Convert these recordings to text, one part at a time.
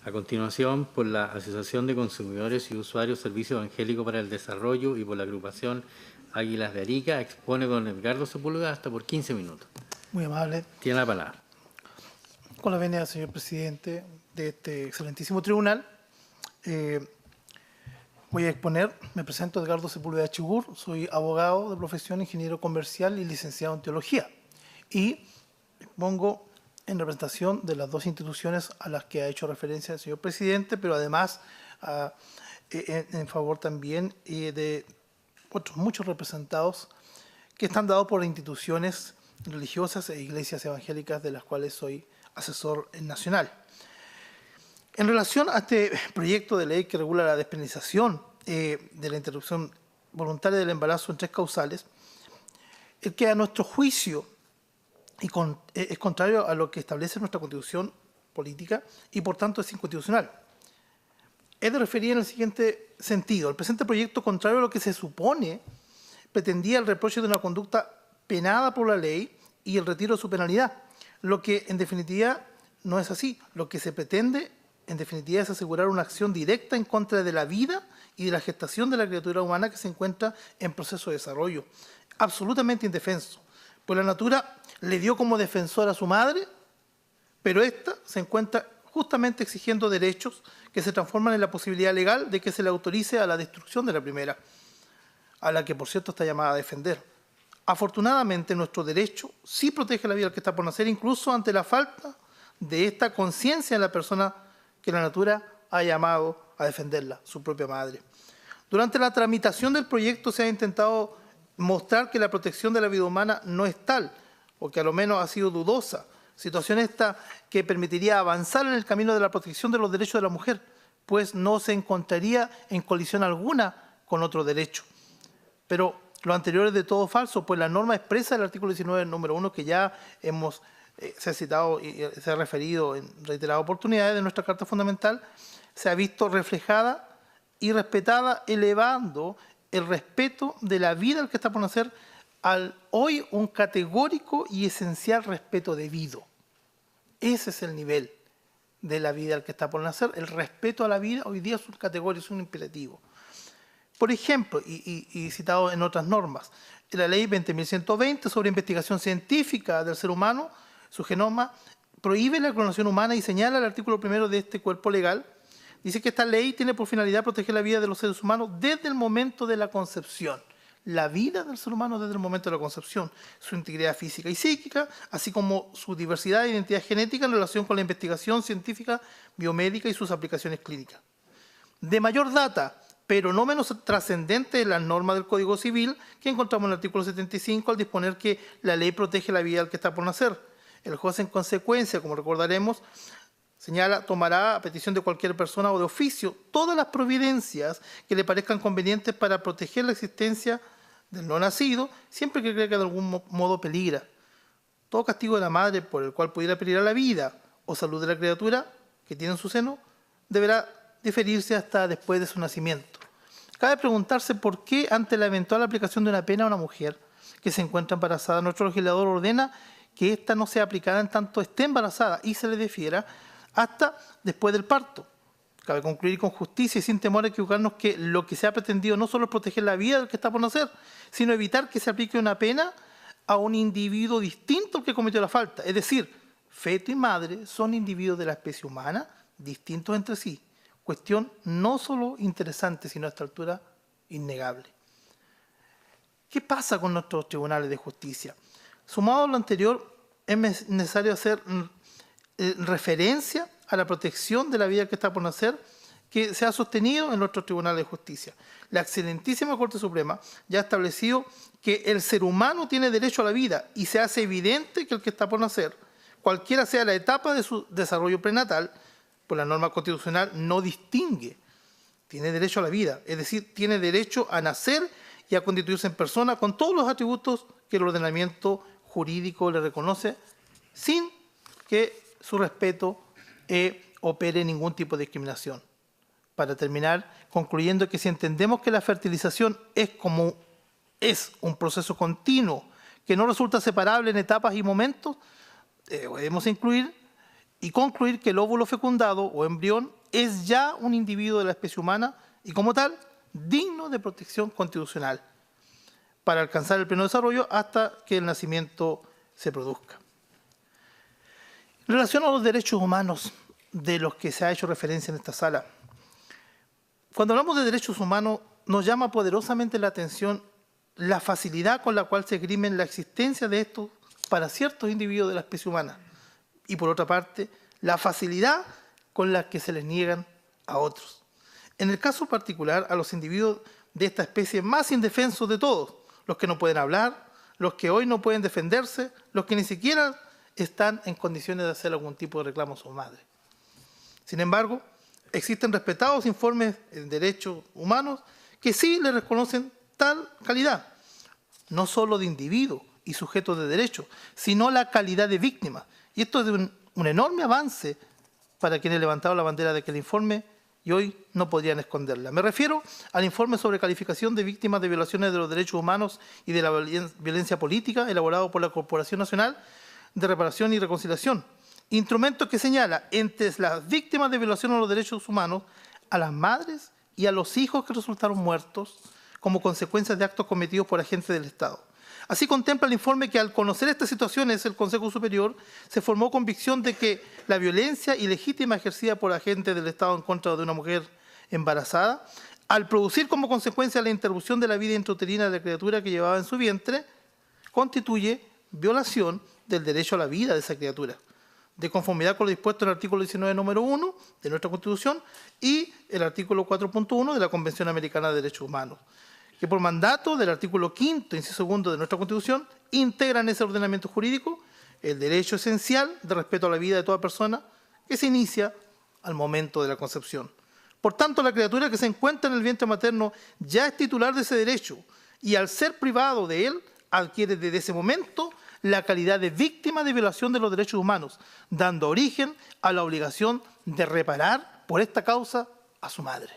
A continuación, por la Asociación de Consumidores y Usuarios Servicio Evangélico para el Desarrollo y por la agrupación Águilas de Arica, expone don Edgardo Sepúlveda hasta por 15 minutos. Muy amable. Tiene la palabra. Con la venia, señor presidente de este excelentísimo tribunal, voy a exponer, me presento Edgardo Sepúlveda Chibur, soy abogado de profesión, ingeniero comercial y licenciado en teología. Y expongo en representación de las dos instituciones a las que ha hecho referencia el señor presidente, pero además en favor también de otros muchos representados que están dados por instituciones religiosas e iglesias evangélicas de las cuales soy asesor nacional. En relación a este proyecto de ley que regula la despenalización de la interrupción voluntaria del embarazo en 3 causales, el que a nuestro juicio es contrario a lo que establece nuestra Constitución política y por tanto es inconstitucional. Es de referir en el siguiente sentido. El presente proyecto, contrario a lo que se supone, pretendía el reproche de una conducta penada por la ley y el retiro de su penalidad, lo que en definitiva no es así. Lo que se pretende en definitiva es asegurar una acción directa en contra de la vida y de la gestación de la criatura humana que se encuentra en proceso de desarrollo, absolutamente indefenso. Pues la natura le dio como defensor a su madre, pero ésta se encuentra justamente exigiendo derechos que se transforman en la posibilidad legal de que se le autorice a la destrucción de la primera, a la que por cierto está llamada a defender. Afortunadamente nuestro derecho sí protege la vida del que está por nacer, incluso ante la falta de esta conciencia en la persona que la natura ha llamado a defenderla, su propia madre. Durante la tramitación del proyecto se ha intentado mostrar que la protección de la vida humana no es tal, o que a lo menos ha sido dudosa, situación esta que permitiría avanzar en el camino de la protección de los derechos de la mujer, pues no se encontraría en colisión alguna con otro derecho. Pero lo anterior es de todo falso, pues la norma expresa del artículo 19, número 1, que ya se ha citado y se ha referido en reiteradas oportunidades de nuestra Carta Fundamental, se ha visto reflejada y respetada, elevando el respeto de la vida del que está por nacer al hoy un categórico y esencial respeto debido. Ese es el nivel de la vida del que está por nacer. El respeto a la vida hoy día es un categórico, es un imperativo. Por ejemplo, y citado en otras normas, la ley 20.120 sobre investigación científica del ser humano, su genoma, prohíbe la clonación humana y señala el artículo 1 de este cuerpo legal. Dice que esta ley tiene por finalidad proteger la vida de los seres humanos desde el momento de la concepción. La vida del ser humano desde el momento de la concepción, su integridad física y psíquica, así como su diversidad e identidad genética en relación con la investigación científica, biomédica y sus aplicaciones clínicas. De mayor data, pero no menos trascendente, es la norma del Código Civil que encontramos en el artículo 75 al disponer que la ley protege la vida del que está por nacer. El juez, en consecuencia, como recordaremos, señala, tomará a petición de cualquier persona o de oficio todas las providencias que le parezcan convenientes para proteger la existencia del no nacido, siempre que crea que de algún modo peligra. Todo castigo de la madre por el cual pudiera peligrar la vida o salud de la criatura que tiene en su seno deberá diferirse hasta después de su nacimiento. Cabe preguntarse por qué, ante la eventual aplicación de una pena a una mujer que se encuentra embarazada, nuestro legislador ordena que ésta no sea aplicada en tanto esté embarazada y se le defiera hasta después del parto. Cabe concluir con justicia y sin temor a equivocarnos que lo que se ha pretendido no solo es proteger la vida del que está por nacer, sino evitar que se aplique una pena a un individuo distinto al que cometió la falta. Es decir, feto y madre son individuos de la especie humana distintos entre sí. Cuestión no solo interesante, sino a esta altura innegable. ¿Qué pasa con nuestros tribunales de justicia? Sumado a lo anterior, es necesario hacer referencia a la protección de la vida que está por nacer que se ha sostenido en nuestros tribunales de justicia. La excelentísima Corte Suprema ya ha establecido que el ser humano tiene derecho a la vida y se hace evidente que el que está por nacer, cualquiera sea la etapa de su desarrollo prenatal, pues la norma constitucional no distingue, tiene derecho a la vida, es decir, tiene derecho a nacer y a constituirse en persona con todos los atributos que el ordenamiento jurídico le reconoce, sin que su respeto opere ningún tipo de discriminación. Para terminar, concluyendo que si entendemos que la fertilización es un proceso continuo que no resulta separable en etapas y momentos, debemos incluir y concluir que el óvulo fecundado o embrión es ya un individuo de la especie humana y como tal digno de protección constitucional para alcanzar el pleno desarrollo hasta que el nacimiento se produzca. En relación a los derechos humanos de los que se ha hecho referencia en esta sala, cuando hablamos de derechos humanos nos llama poderosamente la atención la facilidad con la cual se esgrimen la existencia de estos para ciertos individuos de la especie humana y por otra parte la facilidad con la que se les niegan a otros. En el caso particular a los individuos de esta especie más indefensos de todos, los que no pueden hablar, los que hoy no pueden defenderse, los que ni siquiera están en condiciones de hacer algún tipo de reclamo a su madre. Sin embargo, existen respetados informes en derechos humanos que sí le reconocen tal calidad, no solo de individuo y sujeto de derecho, sino la calidad de víctima. Y esto es de un enorme avance para quienes levantaron la bandera de que el informe y hoy no podrían esconderla. Me refiero al informe sobre calificación de víctimas de violaciones de los derechos humanos y de la violencia política elaborado por la Corporación Nacional de Reparación y Reconciliación, instrumento que señala entre las víctimas de violación a los derechos humanos a las madres y a los hijos que resultaron muertos como consecuencia de actos cometidos por agentes del Estado. Así contempla el informe que al conocer estas situaciones el Consejo Superior se formó convicción de que la violencia ilegítima ejercida por agentes del Estado en contra de una mujer embarazada, al producir como consecuencia la interrupción de la vida intrauterina de la criatura que llevaba en su vientre, constituye violación del derecho a la vida de esa criatura, de conformidad con lo dispuesto en el artículo 19, número 1 de nuestra Constitución y el artículo 4.1 de la Convención Americana de Derechos Humanos, que por mandato del artículo 5º, inciso 2 de nuestra Constitución, integran en ese ordenamiento jurídico el derecho esencial de respeto a la vida de toda persona que se inicia al momento de la concepción. Por tanto, la criatura que se encuentra en el vientre materno ya es titular de ese derecho y al ser privado de él, adquiere desde ese momento la calidad de víctima de violación de los derechos humanos, dando origen a la obligación de reparar por esta causa a su madre.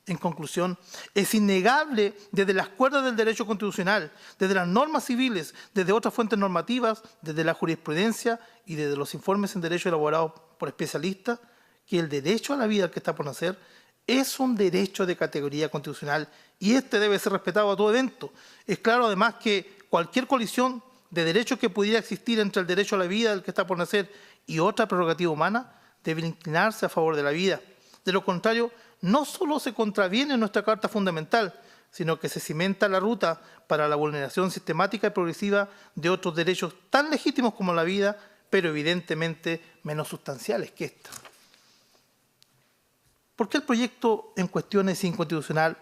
En conclusión, es innegable desde las cuerdas del derecho constitucional, desde las normas civiles, desde otras fuentes normativas, desde la jurisprudencia y desde los informes en derecho elaborados por especialistas, que el derecho a la vida al que está por nacer es un derecho de categoría constitucional y este debe ser respetado a todo evento. Es claro además que cualquier colisión de derechos que pudiera existir entre el derecho a la vida del que está por nacer y otra prerrogativa humana debe inclinarse a favor de la vida. De lo contrario, no solo se contraviene nuestra Carta Fundamental, sino que se cimenta la ruta para la vulneración sistemática y progresiva de otros derechos tan legítimos como la vida, pero evidentemente menos sustanciales que esta. ¿Por qué el proyecto en cuestión es inconstitucional?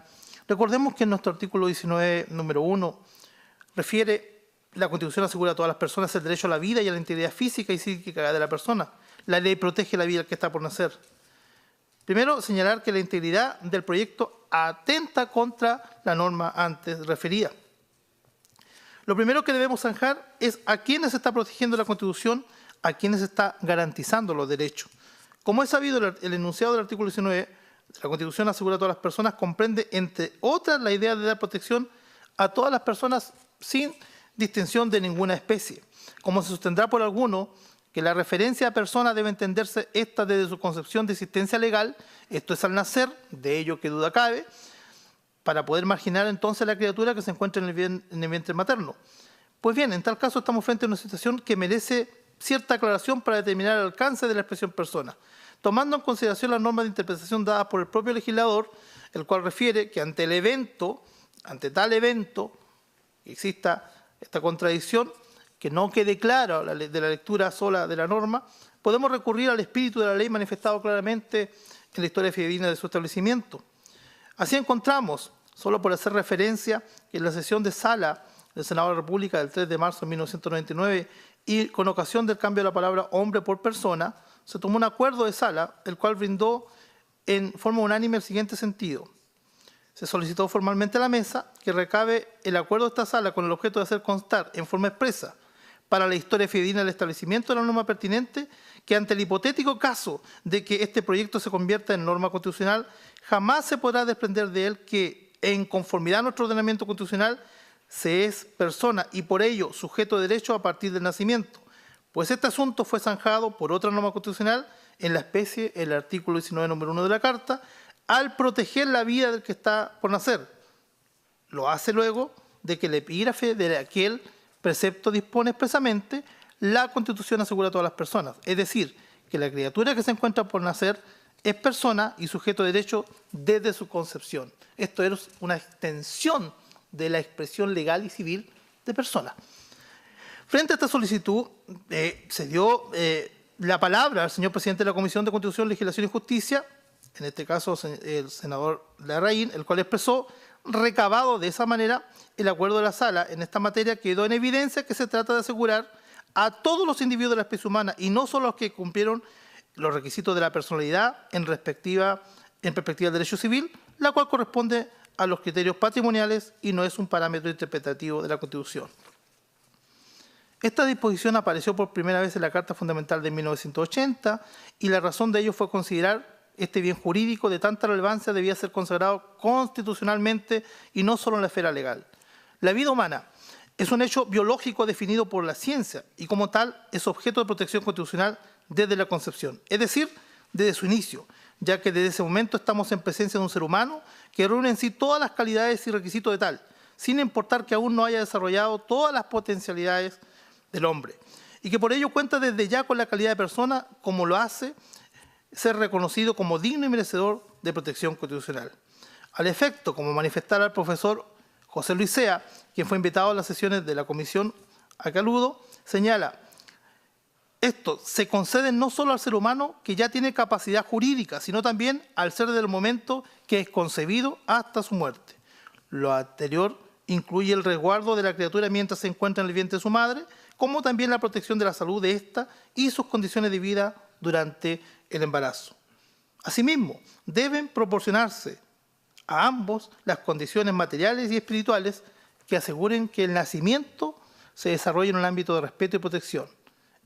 Recordemos que en nuestro artículo 19, número 1, refiere: la Constitución asegura a todas las personas el derecho a la vida y a la integridad física y psíquica de la persona. La ley protege la vida del que está por nacer. Primero, señalar que la integridad del proyecto atenta contra la norma antes referida. Lo primero que debemos zanjar es a quiénes está protegiendo la Constitución, a quiénes está garantizando los derechos. Como es sabido, el enunciado del artículo 19 de la Constitución asegura a todas las personas, comprende, entre otras, la idea de dar protección a todas las personas sin distinción de ninguna especie. Como se sostendrá por alguno que la referencia a persona debe entenderse esta desde su concepción de existencia legal, esto es al nacer, de ello que duda cabe, para poder marginar entonces a la criatura que se encuentra en el vientre materno. Pues bien, en tal caso estamos frente a una situación que merece cierta aclaración para determinar el alcance de la expresión persona, tomando en consideración las normas de interpretación dadas por el propio legislador, el cual refiere que ante tal evento, que exista esta contradicción, que no quede claro de la lectura sola de la norma, podemos recurrir al espíritu de la ley manifestado claramente en la historia fidedigna de su establecimiento. Así encontramos, solo por hacer referencia, que en la sesión de sala del Senado de la República del 3 de marzo de 1999 y con ocasión del cambio de la palabra hombre por persona, se tomó un acuerdo de sala, el cual brindó en forma unánime el siguiente sentido. Se solicitó formalmente a la mesa que recabe el acuerdo de esta sala con el objeto de hacer constar en forma expresa para la historia fidedigna del establecimiento de la norma pertinente, que ante el hipotético caso de que este proyecto se convierta en norma constitucional, jamás se podrá desprender de él que, en conformidad a nuestro ordenamiento constitucional, se es persona y por ello sujeto de derecho a partir del nacimiento, pues este asunto fue zanjado por otra norma constitucional en la especie, el artículo 19, número 1 de la Carta, al proteger la vida del que está por nacer. Lo hace luego de que el epígrafe de aquel precepto dispone expresamente: la Constitución asegura a todas las personas. Es decir, que la criatura que se encuentra por nacer es persona y sujeto de derecho desde su concepción. Esto es una extensión de la expresión legal y civil de persona. Frente a esta solicitud, se dio la palabra al señor presidente de la Comisión de Constitución, Legislación y Justicia, en este caso el senador Larraín, el cual expresó: recabado de esa manera el acuerdo de la Sala en esta materia, quedó en evidencia que se trata de asegurar a todos los individuos de la especie humana y no solo a los que cumplieron los requisitos de la personalidad en perspectiva del derecho civil, la cual corresponde a los criterios patrimoniales y no es un parámetro interpretativo de la Constitución. Esta disposición apareció por primera vez en la Carta Fundamental de 1980 y la razón de ello fue considerar este bien jurídico de tanta relevancia debía ser consagrado constitucionalmente y no solo en la esfera legal. La vida humana es un hecho biológico definido por la ciencia y como tal es objeto de protección constitucional desde la concepción, es decir, desde su inicio, ya que desde ese momento estamos en presencia de un ser humano que reúne en sí todas las calidades y requisitos de tal, sin importar que aún no haya desarrollado todas las potencialidades del hombre, y que por ello cuenta desde ya con la calidad de persona, como lo hace ser reconocido como digno y merecedor de protección constitucional. Al efecto, como manifestara el profesor José Luis Sea, quien fue invitado a las sesiones de la comisión a que aludo, señala: esto se concede no solo al ser humano que ya tiene capacidad jurídica, sino también al ser del momento que es concebido hasta su muerte. Lo anterior incluye el resguardo de la criatura mientras se encuentra en el vientre de su madre, como también la protección de la salud de ésta y sus condiciones de vida durante el embarazo. Asimismo, deben proporcionarse a ambos las condiciones materiales y espirituales que aseguren que el nacimiento se desarrolle en un ámbito de respeto y protección.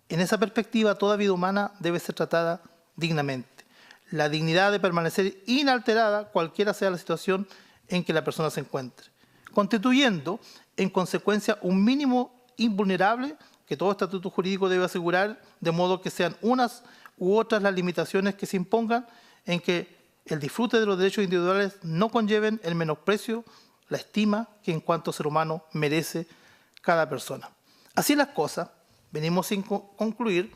En esa perspectiva, toda vida humana debe ser tratada dignamente. La dignidad de permanecer inalterada, cualquiera sea la situación en que la persona se encuentre, constituyendo, en consecuencia, un mínimo invulnerable que todo estatuto jurídico debe asegurar, de modo que sean unas u otras las limitaciones que se impongan en que el disfrute de los derechos individuales no conlleven el menosprecio, la estima que en cuanto ser humano merece cada persona. Así las cosas, venimos sin concluir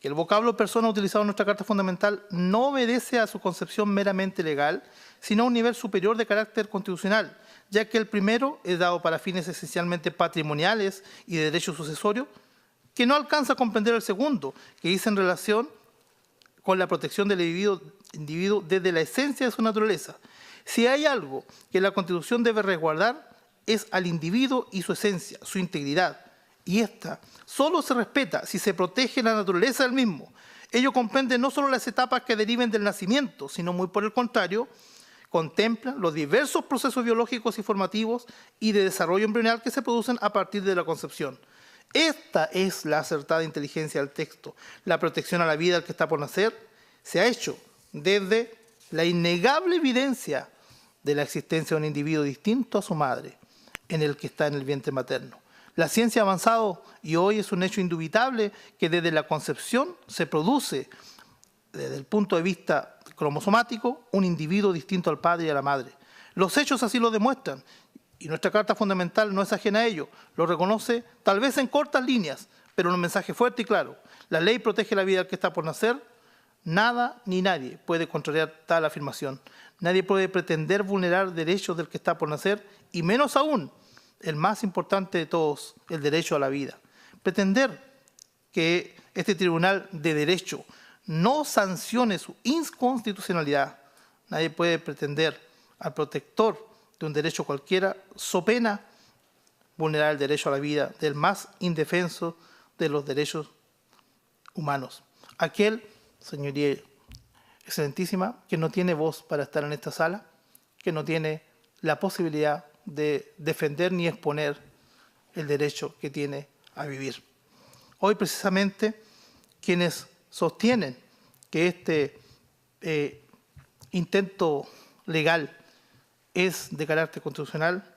que el vocablo persona utilizado en nuestra Carta Fundamental no obedece a su concepción meramente legal, sino a un nivel superior de carácter constitucional, ya que el primero es dado para fines esencialmente patrimoniales y de derecho sucesorio, que no alcanza a comprender el segundo, que dice en relación con la protección del individuo desde la esencia de su naturaleza. Si hay algo que la Constitución debe resguardar, es al individuo y su esencia, su integridad. Y esta solo se respeta si se protege la naturaleza del mismo. Ello comprende no solo las etapas que deriven del nacimiento, sino muy por el contrario, contempla los diversos procesos biológicos y formativos y de desarrollo embrional que se producen a partir de la concepción. Esta es la acertada inteligencia del texto. La protección a la vida del que está por nacer se ha hecho desde la innegable evidencia de la existencia de un individuo distinto a su madre, en el que está en el vientre materno. La ciencia ha avanzado y hoy es un hecho indubitable que desde la concepción se produce, desde el punto de vista cromosomático, un individuo distinto al padre y a la madre. Los hechos así lo demuestran y nuestra Carta Fundamental no es ajena a ello. Lo reconoce tal vez en cortas líneas, pero en un mensaje fuerte y claro. La ley protege la vida del que está por nacer. Nada ni nadie puede contrariar tal afirmación. Nadie puede pretender vulnerar derechos del que está por nacer y menos aún el más importante de todos, el derecho a la vida. Pretender que este Tribunal de Derecho no sancione su inconstitucionalidad, nadie puede pretender al protector de un derecho cualquiera, so pena vulnerar el derecho a la vida del más indefenso de los derechos humanos. Aquel, señoría excelentísima, que no tiene voz para estar en esta sala, que no tiene la posibilidad de defender ni exponer el derecho que tiene a vivir. Hoy precisamente quienes sostienen que este intento legal es de carácter constitucional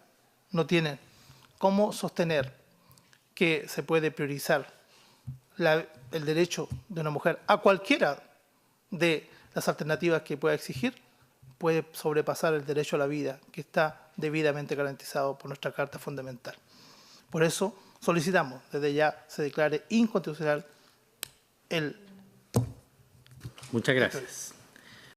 no tienen cómo sostener que se puede priorizar el derecho de una mujer a cualquiera de las alternativas que pueda exigir puede sobrepasar el derecho a la vida, que está debidamente garantizado por nuestra Carta Fundamental. Por eso solicitamos, desde ya se declare inconstitucional el... Muchas gracias.